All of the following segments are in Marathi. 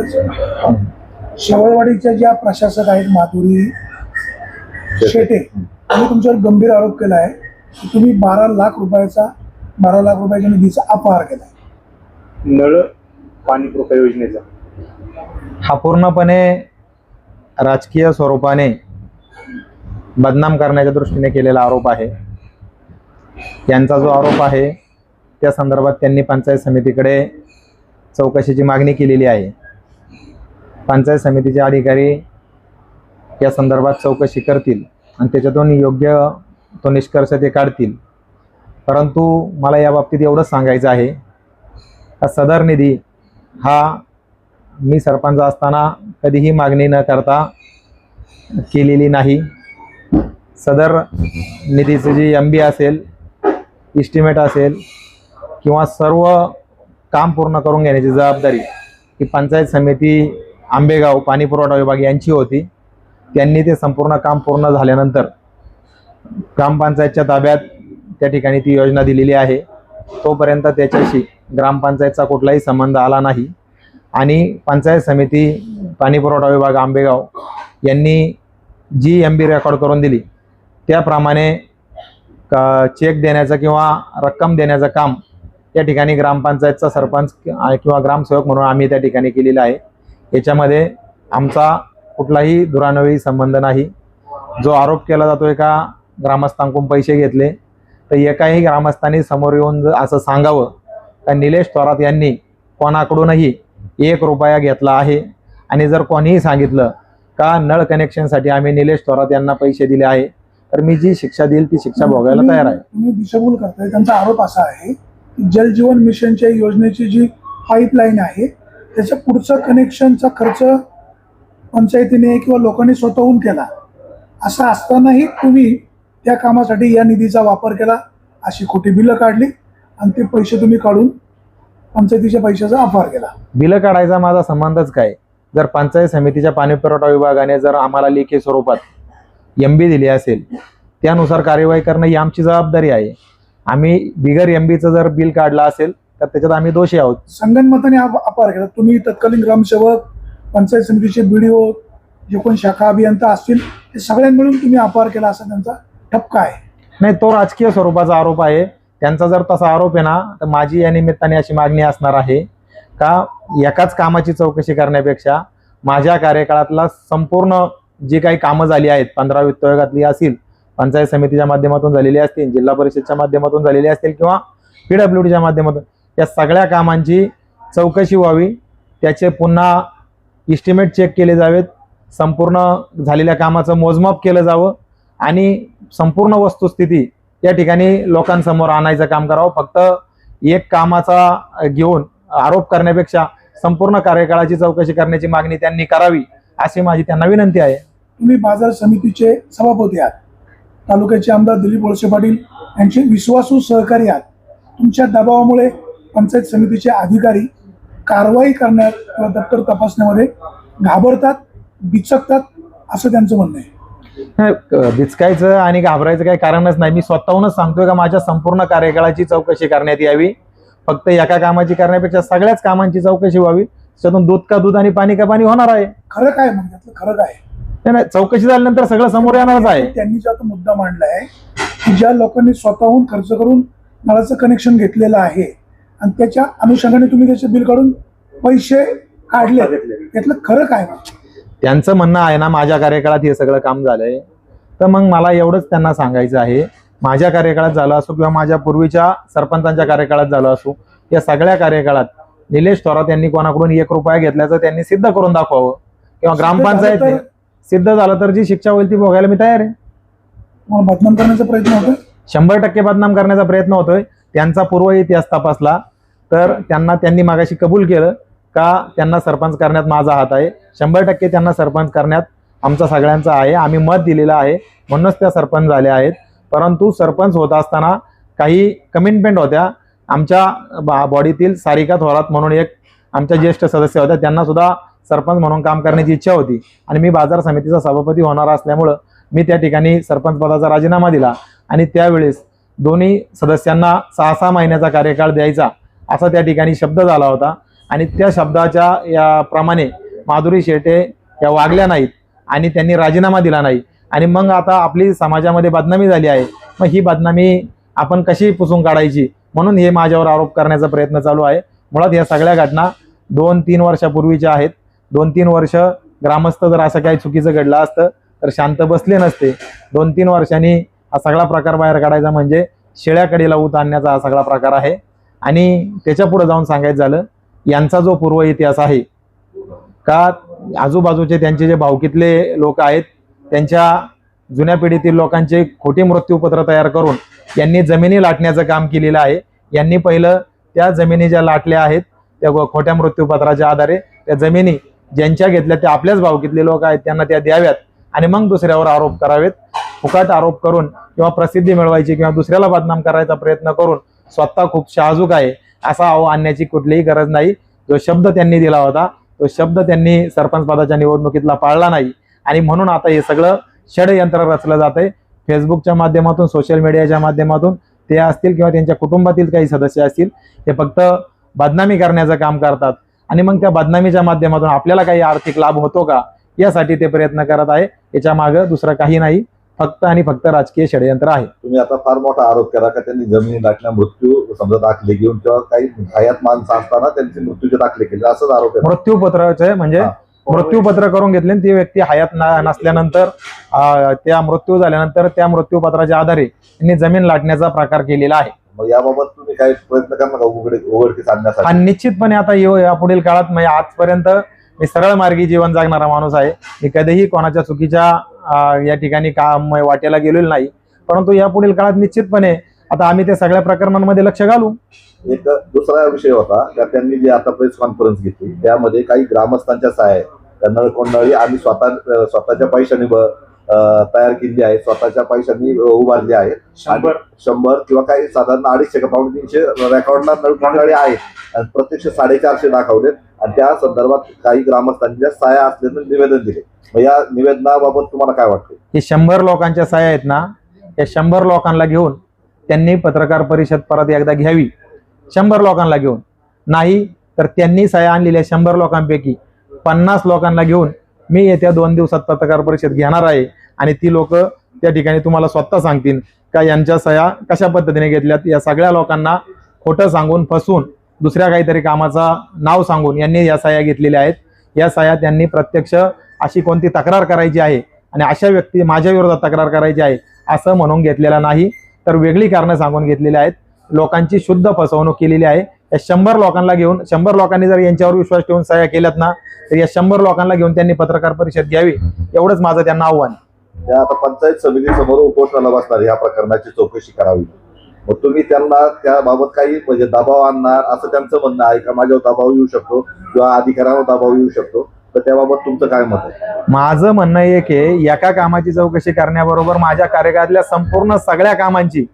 करायचं. शेवळवाडीच्या ज्या प्रशासक आहेत माधुरी शेटे त्यांनी तुमच्यावर गंभीर आरोप केला आहे की तुम्ही 12 लाख रुपयाच्या निधीचा अपहार केला. नळ पाणी पुरवठा योजनेचा हा पूर्णपणे राजकीय स्वरूपाने बदनाम करण्याच्या दृष्टीने केलेला आरोप आहे. यांचा जो आरोप आहे त्या संदर्भात त्यांनी पंचायत समितीकडे चौकशीची मागणी केलेली आहे. पंचायत समितीचे अधिकारी या संदर्भात चौकशी करतील आणि त्याच्यातून योग्य तो निष्कर्ष ते काढतील. परंतु मला या बाबतीत एवढंच सांगायचं आहे का सदर निधी हा मी सरपंच असताना कधीही मागणी न करता केलेली नाही. सदर निधीची जी MB असेल, इस्टिमेट असेल किंवा सर्व काम पूर्ण करून घेण्याची जबाबदारी ही पंचायत समिती आंबेगाव पाणी पुरवठा विभाग यांची होती. त्यांनी ते संपूर्ण काम पूर्ण झाल्यानंतर ग्रामपंचायतच्या ताब्यात त्या ठिकाणी ती योजना दिलेली आहे. तोपर्यंत त्याच्याशी ग्रामपंचायतचा कुठलाही संबंध आला नाही आणि पंचायत समिती पाणी पुरवठा विभाग आंबेगाव यांनी जी MB रेकॉर्ड करून दिली त्याप्रमाणे चेक देण्याचं किंवा रक्कम देण्याचं काम त्या ठिकाणी ग्रामपंचायतचा सरपंच किंवा ग्रामसेवक म्हणून आम्ही त्या ठिकाणी केलेलं आहे. याच्यामध्ये आमचा कुठलाही दुरान्वयी संबंध नाही. जो आरोप केला जातोय का ग्रामस्थांकडून पैसे घेतले, तर एकाही ग्रामस्थांनी समोर येऊन असं सांगावं का निलेश थोरात यांनी कोणाकडूनही 1 रुपया घेतला आहे. आणि जर कोणीही सांगितलं का नळ कनेक्शनसाठी आम्ही निलेश थोरात यांना पैसे दिले आहे, तर मी जी शिक्षा देईल ती शिक्षा भोगायला तयार आहे. तुम्ही दिशाभूल करताय. त्यांचा आरोप असा आहे की जलजीवन मिशनच्या योजनेची जी पाईपलाईन आहे त्याच्या पुढचं कनेक्शनचा खर्च पंचायतीने किंवा लोकांनी स्वतःहून केला. असं असतानाही तुम्ही त्या कामासाठी या निधीचा वापर केला, अशी खोटी बिलं काढली आणि ते पैसे तुम्ही काढून पंचायतीच्या पैशाचा अपहार केला. बिलं काढायचा माझा संबंधच काय? जर पंचायत समितीच्या पाणी पुरवठा विभागाने जर आम्हाला लेखी स्वरूपात MB दिली असेल त्यानुसार कार्यवाही करणं ही आमची जबाबदारी आहे. आम्ही बिगर MBचं जर बिल काढलं असेल तर त्याच्यात आम्ही दोषी आहोत. संगनमताने अपहार केला. तुम्ही तत्कालीन ग्रामसेवक, पंचायत समितीचे BDO, जे कोण शाखा अभियंता असतील ते सगळ्यांनी मिळून तुम्ही अपहार केला असा त्यांचा ठपका आहे. नाही, तो राजकीय स्वरूपाचा आरोप आहे. त्यांचा जर तसा आरोप आहे ना, तर माझी या निमित्ताने अशी मागणी असणार आहे का एकाच कामाची चौकशी करण्यापेक्षा माझ्या कार्यकाळातला संपूर्ण जी काही कामं झाली आहेत 15 वित्त आयोगातली असतील, पंचायत समितीच्या माध्यमातून झालेली असतील, जिल्हा परिषदच्या माध्यमातून झालेली असतील किंवा PWDच्या माध्यमातून, या सगळ्या कामांची चौकशी व्हावी. त्याचे पुन्हा इस्टिमेट चेक केले जावेत, संपूर्ण झालेल्या कामाचं मोजमाप केलं जावं आणि संपूर्ण वस्तुस्थिती या ठिकाणी लोकांसमोर आणायचं काम करावं. फक्त एक कामाचा घेऊन आरोप करण्यापेक्षा संपूर्ण कार्यकाळाची चौकशी करण्याची मागणी त्यांनी करावी अशी माझी त्यांना विनंती आहे. तुम्ही बाजार समितीचे सभापती आहात, तालुक्याचे आमदार दिलीप वळसे पाटील यांचे विश्वासू सहकारी आहात. तुमच्या दबावामुळे पंचायत समितीचे अधिकारी कारवाई करण्यात किंवा दप्तर तपासण्यामध्ये घाबरतात, बिचकतात असं त्यांचं म्हणणं आहे. बिचकायचं आणि घाबरायचं काही कारणच नाही. मी स्वतःहूनच सांगतोय का माझ्या संपूर्ण कार्यकाळाची चौकशी करण्यात यावी. फक्त एका कामाची करण्यापेक्षा सगळ्याच कामांची चौकशी व्हावी. त्यातून दूध का दूध आणि पाणी का पाणी होणार आहे. खरं काय म्हणजे त्यातलं खरं काय? नाही, चौकशी झाल्यानंतर सगळं समोर येणारच आहे. त्यांनी जो आता मुद्दा मांडलाय की ज्या लोकांनी स्वतःहून खर्च करून नळाचं कनेक्शन घेतलेलं आहे आणि त्याच्या अनुषंगाने तुम्ही त्याचे बिल काढून पैसे काढले, त्यातलं खरं काय? त्यांचं म्हणणं आहे ना माझ्या कार्यकाळात हे सगळं काम झालंय, तर मग मला एवढंच त्यांना सांगायचं आहे, माझ्या कार्यकाळात झालं असो किंवा माझ्या पूर्वीच्या सरपंचांच्या कार्यकाळात झालं असो, या सगळ्या कार्यकाळात निलेश थोरात यांनी कोणाकडून 1 रुपया घेतल्याचं त्यांनी सिद्ध करून दाखवावं किंवा ग्रामपंचायत सिद्ध झालं तर जी शिक्षा होईल ती भोगायला मी तयार आहे. बदनाम करण्याचा प्रयत्न होतोय, 100% बदनाम करण्याचा प्रयत्न होतोय. त्यांचा पूर्व इतिहास तपासला तर त्यांनी मागाशी कबूल केलं का त्यांना सरपंच करण्यात माझा हात आहे. 100% त्यांना सरपंच करण्यात आमचा सगळ्यांचा आहे. आम्ही मत दिलेलं आहे म्हणूनच त्या सरपंच झाल्या आहेत. परंतु सरपंच होत असताना काही कमिटमेंट होत्या. आमच्या बॉडीतील सारिका थोरात म्हणून एक आमच्या ज्येष्ठ सदस्य होत्या, त्यांना सुद्धा सरपंच म्हणून काम करण्याची इच्छा होती आणि मी बाजार समितीचा सभापती होणार असल्यामुळं मी त्या ठिकाणी सरपंच पदाचा राजीनामा दिला आणि त्यावेळेस दोन्ही सदस्यांना 6-6 महिन्याचा कार्यकाळ द्यायचा असा त्या ठिकाणी शब्द झाला होता. आणि त्या शब्दाच्या या प्रमाणे माधुरी शेटे या वागल्या नाहीत आणि त्यांनी राजीनामा दिला नाही आणि मग आता आपली समाजामध्ये बदनामी झाली आहे. मग ही बदनामी आपण कशी पुसून काढायची म्हणून हे माझ्यावर आरोप करण्याचा प्रयत्न चालू आहे. मुळात या सगळ्या घटना 2-3 वर्षापूर्वीच्या आहेत. 2-3 वर्ष ग्रामस्थ जर असं काही चुकीचं घडलं असतं तर शांत बसले नसते. 2-3 वर्षांनी हा सगळा प्रकार बाहेर काढायचा म्हणजे शेळ्याकडे लावूत आणण्याचा हा सगळा प्रकार आहे. आणि त्याच्या पुढे जाऊन सांगायचं झालं यांचा जो पूर्व इतिहास आहे का आजूबाजूचे त्यांचे जे भावकीतले लोक आहेत त्यांच्या जुन्या पिढीतील लोकांचे खोटी मृत्यूपत्र तयार करून यांनी जमिनी लाटण्याचं काम केलेलं आहे. यांनी पहिलं त्या जमिनी ज्या लाटल्या आहेत त्या खोट्या मृत्यूपत्राच्या आधारे त्या जमिनी ज्यांच्या घेतल्या त्या आपल्याच भावकीतले लोक आहेत त्यांना त्या द्याव्यात आणि मग दुसऱ्यावर आरोप करावेत. फुकाट आरोप करून किंवा प्रसिद्धी मिळवायची किंवा दुसऱ्याला बदनाम करायचा प्रयत्न करून स्वतः खूप शहाजूक आहे असा आव आणण्याची कुठलीही गरज नाही. जो शब्द त्यांनी दिला होता तो शब्द त्यांनी सरपंच पदाच्या निवडणुकीतला पाळला नाही आणि म्हणून आता हे सगळं षडयंत्र रचलं जात आहे. फेसबुकच्या माध्यमातून सोशल मीडियाच्या माध्यमातून ते असतील किंवा त्यांच्या कुटुंबातील काही सदस्य असतील हे फक्त बदनामी करण्याचं काम करतात आणि मग त्या बदनामीच्या माध्यमातून आपल्याला काही आर्थिक लाभ होतो का यासाठी ते प्रयत्न करत आहे. याच्या मागं दुसरं काही नाही, फक्त आणि फक्त राजकीय षडयंत्र आहे. तुम्ही आता फार मोठा आरोप केला का त्यांनी जमिनी दाखल्या मृत्यू समजा दाखले घेऊन किंवा काही हयात माणसं असताना त्यांचे मृत्यूचे दाखले केले असंच आरोप आहे. मृत्यूपत्राचे म्हणजे मृत्यूपत्र करून घेतले ती व्यक्ती हयात नसल्यानंतर त्या मृत्यू झाल्यानंतर त्या मृत्यूपत्राच्या आधारे त्यांनी जमीन लाटण्याचा प्रकार केलेला आहे. मग याबाबत तुम्ही काही प्रयत्न करणार का उघडकीस आणण्यासाठी? आणि निश्चितपणे आता यापुढील काळात म्हणजे आजपर्यंत मी सरळ मार्गी जीवन जगणारा माणूस आहे. मी कधीही कोणाच्या चुकीच्या या ठिकाणी काम वाटेला गेलेलो नाही. परंतु यापुढील काळात निश्चितपणे आता आम्ही त्या सगळ्या प्रकरणांमध्ये लक्ष घालू. एक दुसरा विषय होता का त्यांनी जे आता प्रेस कॉन्फरन्स घेतली त्यामध्ये काही ग्रामस्थांच्या सहाय्या त्या नळकोंडळी आम्ही स्वतःच्या पैशाने तयार केली आहे, स्वतःच्या पैशांनी उभारली आहे. 100 किंवा काही साधारण 250 का 350 रेकॉर्डला नळकोंडळी आहेत आणि प्रत्यक्ष 450 दाखवलेत आणि त्या संदर्भात काही ग्रामस्थांच्या सहाय्या असल्याचं निवेदन दिले. मग या निवेदनाबाबत तुम्हाला काय वाटतं? हे 100 लोकांच्या सहाय्या आहेत ना, या 100 लोकांना घेऊन त्यांनी पत्रकार परिषद परत एकदा घ्यावी. 100 लोकांना घेऊन नाही तर त्यांनी सहाय्या आणलेल्या 100 लोकांपैकी 50 लोकांना घेऊन मी येत्या 2 दिवसात पत्रकार परिषद घेणार आहे आणि ती लोक त्या ठिकाणी तुम्हाला स्वतः सांगतील का यांच्या सह्या कशा पद्धतीने घेतल्यात. या सगळ्या लोकांना खोटं सांगून फसवून दुसऱ्या काहीतरी कामाचा नाव सांगून यांनी या सह्या घेतलेल्या आहेत. या सह्या त्यांनी प्रत्यक्ष अशी कोणती तक्रार करायची आहे आणि अशा व्यक्ती माझ्या विरोधात तक्रार करायची आहे असं म्हणून घेतलेला नाही तर वेगळी कारणं सांगून घेतलेली आहेत. लोकांची शुद्ध फसवणूक केलेली आहे. या 100 लोकांना घेऊन 100 लोकांनी जर यांच्यावर विश्वास ठेवून सह्या केल्यात ना तर या 100 लोकांना घेऊन त्यांनी पत्रकार परिषद घ्यावी एवढंच माझं त्यांना आव्हान. त्या आता पंचायत समितीसमोर उपोषणाला बसणार या प्रकरणाची चौकशी करावी. मग तुम्ही त्यांना त्याबाबत काही म्हणजे दबाव आणणार असं त्यांचं म्हणणं आहे का? माझ्यावर दबाव येऊ शकतो किंवा अधिकाऱ्यांवर दबाव येऊ शकतो तर त्याबाबत तुमचं काय मत आहे? माझं म्हणणं एक आहे एका कामाची चौकशी करण्याबरोबर माझ्या कार्यकाळातल्या संपूर्ण सगळ्या कामांची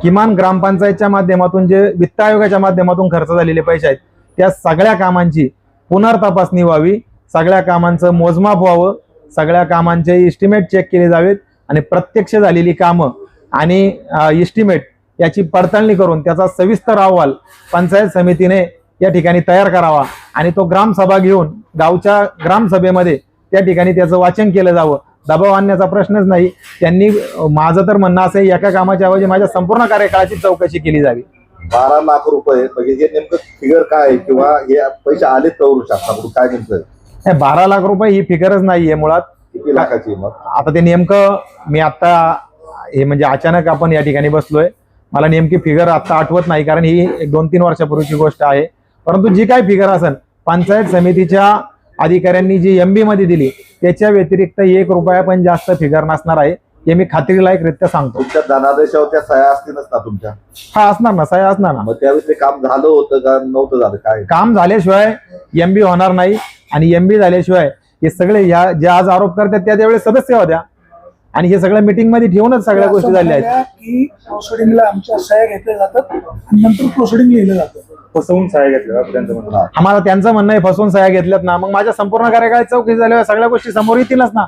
किमान ग्रामपंचायतच्या माध्यमातून जे वित्त आयोगाच्या माध्यमातून खर्च झालेले पैसे आहेत त्या सगळ्या कामांची पुनर्तपासणी व्हावी, सगळ्या कामांचं मोजमाप व्हावं, सगळ्या कामांचे इस्टिमेट चेक केले जावेत आणि प्रत्यक्ष झालेली कामं आणि इस्टिमेट याची पडताळणी करून त्याचा सविस्तर अहवाल पंचायत समितीने या ठिकाणी तयार करावा आणि तो ग्रामसभा घेऊन गावच्या ग्रामसभेमध्ये त्या ठिकाणी त्याचं वाचन केलं जावं. दबाव आणण्याचा प्रश्नच नाही. त्यांनी माझं तर म्हणणं असं आहे एका कामाच्या ऐवजी माझ्या संपूर्ण कार्यकाळाची चौकशी केली जावी. 12 लाख रुपये म्हणजे हे नेमकं फिगर काय किंवा हे पैसे आले तर शासनाकडून काय नेमकं? 12 लाख रुपये ही फिगरच नाहीये मुळात. किती लाखाची? मग आता ते नेमकं मी आता हे म्हणजे अचानक आपण या ठिकाणी बसलोय, मला नेमकी फिगर आता आठवत नाही कारण ही 2-3 वर्षापूर्वीची गोष्ट आहे. परंतु जी काय फिगर असेल पंचायत समितीच्या अधिकाऱ्यांनी जी MB मध्ये दिली त्याच्या व्यतिरिक्त 1 रुपया पण जास्त फिगर नसणार आहे हे मी खात्रीलायकरित्या सांगतो. तुमच्या धनादेशावर त्या सह्या असतीलच ना तुमच्या? हा असणार ना, सह्या असणार ना. मग त्यावेळेस ते काम झालं होतं का नव्हतं झालं? काय काम झाल्याशिवाय MB होणार नाही आणि MB झाल्याशिवाय हे सगळे जे आज आरोप करतात त्या त्यावेळेस सदस्य होत्या आणि हे सगळं मीटिंग मध्ये ठेवूनच सगळ्या गोष्टी झाल्या आहेत की प्रोसिडिंगला आमच्या सह्या घेतल्या जातात आणि नंतर प्रोसिडिंग लिहिलं जातं. फसवून सहाय्य घेतलं त्यांचं म्हणणं. आम्हाला त्यांचं म्हणणं आहे फसवून सह्या घेतल्यात ना, मग माझ्या संपूर्ण कार्यकाळात चौकशी झाल्यावर सगळ्या गोष्टी समोर येतीलच ना.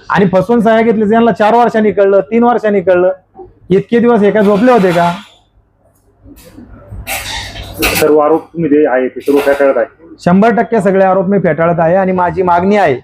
आणि फसवून सह्या घेतल्या त्यांना 4 वर्षांनी कळलं, 3 वर्षांनी कळलं. इतके दिवस एका झोपले होते का? सर्व आरोप तुम्ही जे आहे ते सर्व काय करत आहे 100% सगळे आरोप मी फेटाळत आहे आणि माझी मागणी आहे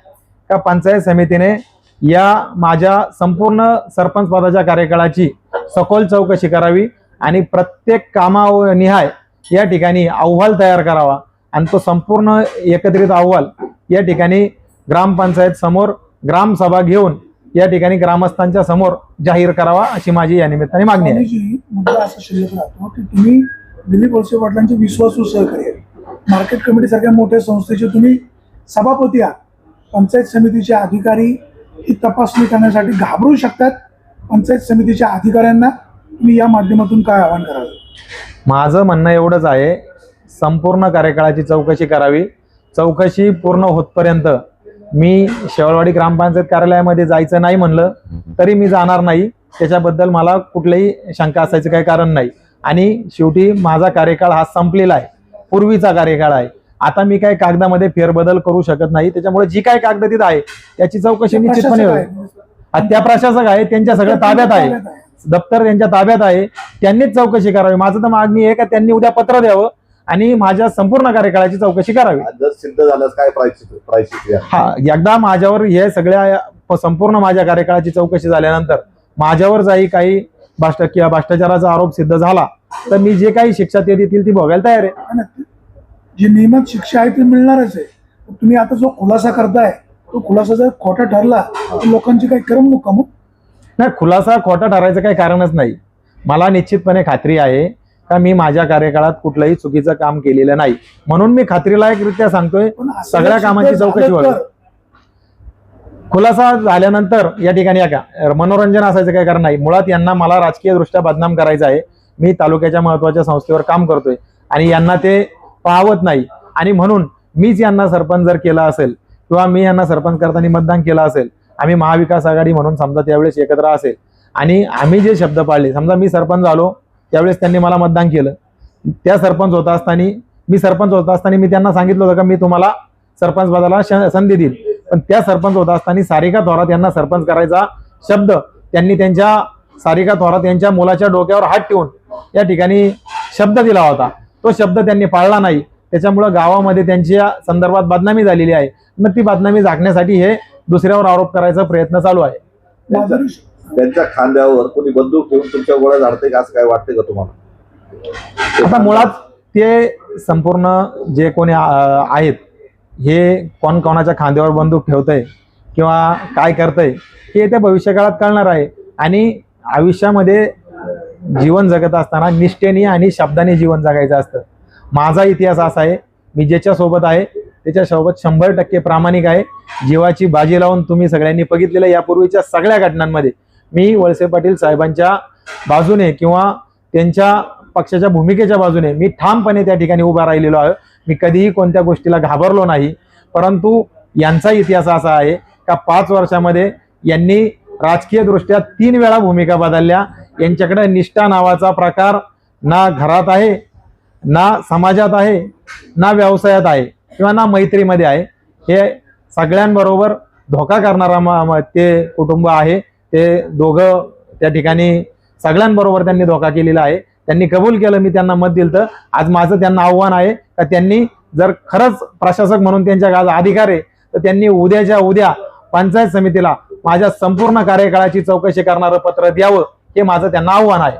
का पंचायत समितीने या माझ्या संपूर्ण सरपंच पदाच्या कार्यकाळाची सखोल चौकशी करावी आणि प्रत्येक कामानिहाय या ठिकाणी अहवाल तयार करावा आणि तो संपूर्ण एकत्रित अहवाल या ठिकाणी ग्रामपंचायत समोर ग्रामसभा घेऊन या ठिकाणी ग्रामस्थांच्या समोर जाहीर करावा अशी माझी या निमित्ताने मागणी आहे. जी मुद्दा असा शिल्लक राहतो की तुम्ही दिलीप वळसे पाटलांचे विश्वासू सहकारी मार्केट कमिटी सारख्या मोठ्या संस्थेचे तुम्ही सभापती आहात. पंचायत समितीचे अधिकारी ही तपासणी करण्यासाठी घाबरू शकतात. पंचायत समितीच्या अधिकाऱ्यांना तुम्ही या माध्यमातून काय आवाहन कराल? माझं म्हणणं एवढंच आहे, संपूर्ण कार्यकाळाची चौकशी करावी. चौकशी पूर्ण होतपर्यंत मी शेवळवाडी ग्रामपंचायत कार्यालयामध्ये जायचं नाही म्हणलं तरी मी जाणार नाही. त्याच्याबद्दल मला कुठलीही शंका असायचं काही कारण नाही. आणि शेवटी माझा कार्यकाळ हा संपलेला आहे, पूर्वीचा कार्यकाळ आहे. आता मी काही कागदामध्ये फेरबदल करू शकत नाही. त्याच्यामुळे जी काय कागद तिथं आहे त्याची चौकशी निश्चितपणे होईल. त्या प्रशासक आहे त्यांच्या सगळ्या ताब्यात आहे, दप्तर त्यांच्या ताब्यात आहे, त्यांनीच चौकशी करावी. माझं तर मागणी आहे का त्यांनी उद्या पत्र द्यावं आणि माझ्या संपूर्ण कार्यकाळाची चौकशी करावी. जर सिद्ध झाल्यास काय प्रायश्चित? हा, एकदा माझ्यावर हे सगळ्या संपूर्ण माझ्या कार्यकाळाची चौकशी झाल्यानंतर माझ्यावर जाई काही भ्रष्टाचाराचा आरोप सिद्ध झाला तर मी जे काही शिक्षा ते देतील ती भोगायला तयार आहे. जी नियमित शिक्षा आहे ती मिळणारच आहे. तुम्ही आता जो खुलासा करताय तो खुलासा जर खोटा ठरला तर लोकांची काही करमणूक का? नाही, खुलासा खोटा ठरायचं काही कारणच नाही. मला निश्चितपणे खात्री आहे का मी माझ्या कार्यकाळात कुठलंही चुकीचं काम केलेलं नाही. म्हणून मी खात्रीलायकरित्या सांगतोय सगळ्या कामाची चौकशी व्हावी. खुलासा झाल्यानंतर या ठिकाणी मनोरंजन असायचं काही कारण नाही. मुळात यांना मला राजकीय दृष्ट्या बदनाम करायचं आहे. मी तालुक्याच्या महत्वाच्या संस्थेवर काम करतोय आणि यांना ते पाहवत नाही. आणि म्हणून मीच यांना सरपंच जर केला असेल किंवा मी यांना सरपंच करताना मतदान केलं असेल, आम्ही महाविकास आघाडी म्हणून समजा त्यावेळेस एकत्र असेल आणि आम्ही जे शब्द पाळले, समजा मी सरपंच झालो त्यावेळेस त्यांनी मला मतदान केलं, त्या सरपंच होता असताना मी त्यांना सांगितलं होतं का मी तुम्हाला सरपंच पदाला संधी देईल. पण त्या सरपंच होता असताना सारिका थोरात यांना सरपंच करायचा शब्द त्यांनी त्यांच्या सारिका थोरात यांच्या मुलाच्या डोक्यावर हात ठेवून या ठिकाणी शब्द दिला होता. तो शब्द त्यांनी पाळला नाही. त्याच्यामुळे गावामध्ये त्यांच्या संदर्भात बदनामी झालेली आहे. मग ती बदनामी झाकण्यासाठी हे दुसऱ्यावर आरोप करायचा प्रयत्न चालू आहे. त्यांच्या खांद्यावर कोणी बंदूक घेऊन तुमच्या गोळ्या झाडते का असं काय वाटतंय का तुम्हाला? आता मुळात ते संपूर्ण जे कोणी आहेत हे कोण कोणाच्या खांद्यावर बंदूक ठेवतंय किंवा काय करतंय हे त्या भविष्यकाळात कळणार आहे. आणि आयुष्यामध्ये जीवन जगत असताना निष्ठेने आणि शब्दाने जीवन जगायचं असतं. माझा इतिहास असा आहे, मी ज्याच्यासोबत आहे त्याच्यासोबत 100% प्रामाणिक आहे. जीवाची बाजी लावून तुम्ही सगळ्यांनी बघितलेलं यापूर्वीच्या सगळ्या घटनांमध्ये मी वळसे पाटील साहेबांच्या बाजूने किंवा त्यांच्या पक्षाच्या भूमिकेच्या बाजूने मी ठामपणे त्या ठिकाणी उभा राहिलेलो आहे. मी कधीही कोणत्या गोष्टीला घाबरलो नाही. परंतु यांचा इतिहास असा आहे का 5 वर्षामध्ये यांनी राजकीय दृष्ट्या 3 वेळा भूमिका बदलल्या. यांच्याकडे निष्ठा नावाचा प्रकार ना घरात आहे, ना समाजात आहे, ना व्यवसायात आहे किंवा ना मैत्रीमध्ये आहे. हे सगळ्यांबरोबर धोका करणारा ते कुटुंब आहे. ते दोघं त्या ठिकाणी सगळ्यांबरोबर त्यांनी धोका केलेला आहे. त्यांनी कबूल केलं, मी त्यांना मत दिलं. तर आज माझं त्यांना आव्हान आहे का त्यांनी जर खरंच प्रशासक म्हणून त्यांच्या अधिकार आहे तर त्यांनी उद्याच्या उद्या पंचायत समितीला माझ्या संपूर्ण कार्यकाळाची चौकशी करणारं पत्र द्यावं, हे माझं त्यांना आव्हान आहे.